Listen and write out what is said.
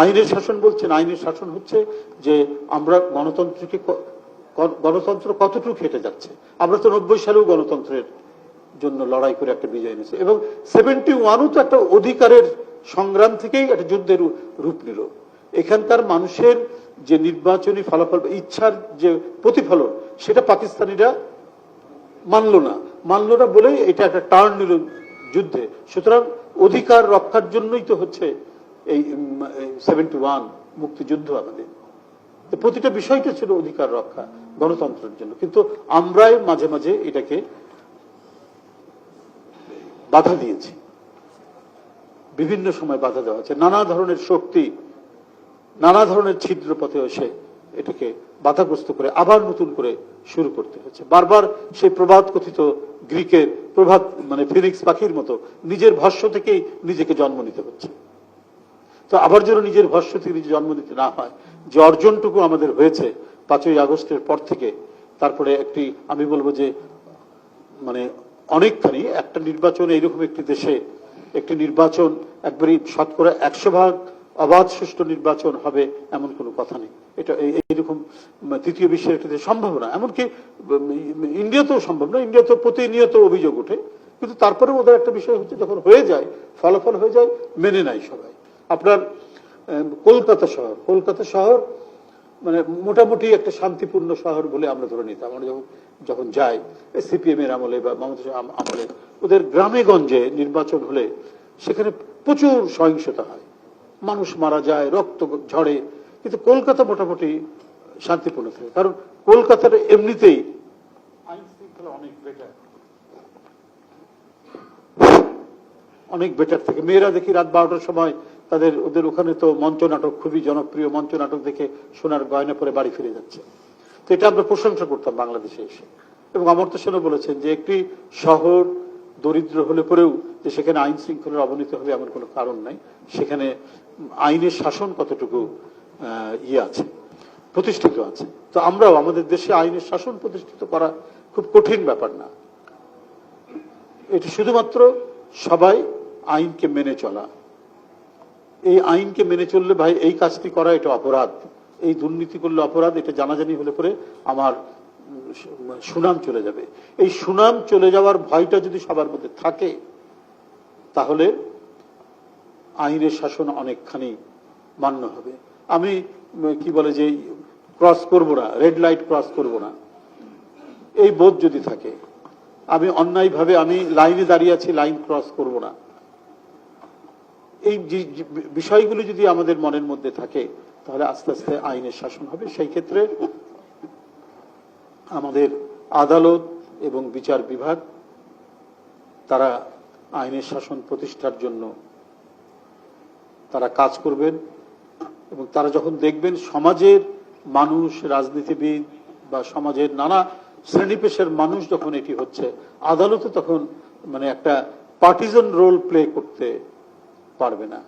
আইনের শাসন বলছেন, আইনের শাসন হচ্ছে যে আমরা গণতন্ত্র কতটুকু হেঁটে যাচ্ছে। আমরা তো 90 সালেও গণতন্ত্রের জন্য লড়াই করে একটা বিজয় নিয়েছে, এবং 71ও তো একটা অধিকারের সংগ্রাম থেকেই একটা যুদ্ধের রূপ নিল। এখানকার মানুষের যে নির্বাচনী ফলাফল, ইচ্ছার যে প্রতিফলন, সেটা পাকিস্তানিরা মানল না বলেই এটা একটা টার্ন নিল যুদ্ধে। সুতরাং অধিকার রক্ষার জন্যই তো হচ্ছে এই 71 মুক্তিযুদ্ধ আমাদের। প্রতিটা বিষয়টা ছিল অধিকার রক্ষা, গণতন্ত্রের জন্য। কিন্তু আমরাই মাঝে মাঝে এটাকে বাধা দিয়েছি, বিভিন্ন সময় বাধা দেওয়া হচ্ছে। নানা ধরনের শক্তি, নানা ধরনের ছিদ্র পথে এসে এটাকে বাধাগ্রস্ত করে আবার নতুন করে শুরু করতে হচ্ছে। বারবার সেই প্রবাদ কথিত গ্রিকের প্রভাত, মানে ফিনিক্স পাখির মতো নিজের ভস্য থেকেই নিজেকে জন্ম নিতে হচ্ছে। তো আবার যেন নিজের ভস্য থেকে নিজে জন্ম নিতে না হয়, যে অর্জনটুকু আমাদের হয়েছে 5ই আগস্টের পর থেকে, তারপরে একটি, আমি বলবো যে মানে অনেকখানি, একটা নির্বাচন এইরকম একটি দেশে, একটি নির্বাচন একবারই শতকরা 100% অবাধ সুষ্ঠু নির্বাচন হবে এমন কোনো কথা নেই। এটা এইরকম তৃতীয় বিশ্বের একটি দেশ সম্ভব না, এমনকি ইন্ডিয়াতেও সম্ভব না। ইন্ডিয়াতে প্রতিনিয়ত অভিযোগ ওঠে, কিন্তু তারপরে ওদের একটা বিষয় হচ্ছে, যখন হয়ে যায়, ফলাফল হয়ে যায়, মেনে নেয় সবাই। আপনার কলকাতা শহর মানে মোটামুটি একটা শান্তিপূর্ণ শহর বলে আমরা ধরে নিতাম। আমরা যখন যাই সিপিএম এর আমলে বা মমতা আমলে, ওদের গ্রামে গঞ্জে নির্বাচন হলে সেখানে প্রচুর সহিংসতা হয়, মানুষ মারা যায়, রক্ত ঝরে। কিন্তু কলকাতা মোটামুটি শান্তিপূর্ণ থাকে, কারণ কলকাতার এমনিতেই আইন শৃঙ্খলা অনেক বেটার থাকে। মেয়েরা দেখি রাত 12টার সময় ওদের ওখানে তো মঞ্চ নাটক, খুবই জনপ্রিয় মঞ্চ নাটক দেখে সোনার গয়না পরে বাড়ি ফিরে যাচ্ছে। তো এটা আমরা প্রশংসা করতাম বাংলাদেশে এসে। এবং অমর্ত্য সেনও বলেছেন যে একটি শহর দরিদ্র হলে পরেও যে সেখানে আইন শৃঙ্খলার অবনতি হবে এমন কোনো কারণ নাই, সেখানে আইনের শাসন কতটুকু আছে, প্রতিষ্ঠিত আছে। তো আমরাও আমাদের দেশে আইনের শাসন প্রতিষ্ঠিত করা খুব কঠিন ব্যাপার না। এটা শুধুমাত্র সবাই আইনকে মেনে চলা। এই আইনকে মেনে চললে ভাই এই কাজটি করা এটা অপরাধ, এই দুর্নীতি করলে অপরাধ, এটা জানাজানি হলে পরে আমার সুনাম চলে যাবে। এই সুনাম চলে যাওয়ার ভয়টা যদি সবার মধ্যে থাকে, তাহলে আইনের শাসন অনেকখানি মান্য হবে। আমি কি বলে যে ক্রস করব না, রেড লাইট ক্রস করব না, এই বোধ যদি থাকে, আমি অন্যায়ভাবে আমি লাইনে দাঁড়িয়ে আছি, লাইন ক্রস করব না, এই বিষয়গুলো যদি আমাদের মনের মধ্যে থাকে, তাহলে আস্তে আস্তে আইনের শাসন হবে। সেই ক্ষেত্রে আমাদের আদালত এবং বিচার বিভাগ তারা আইনের শাসন প্রতিষ্ঠার জন্য তারা কাজ করবেন। এবং তারা যখন দেখবেন সমাজের মানুষ, রাজনীতিবিদ বা সমাজের নানা শ্রেণী পেশার মানুষ যখন এটি হচ্ছে, আদালতে তখন মানে একটা পার্টিজান রোল প্লে করতে পারবে না।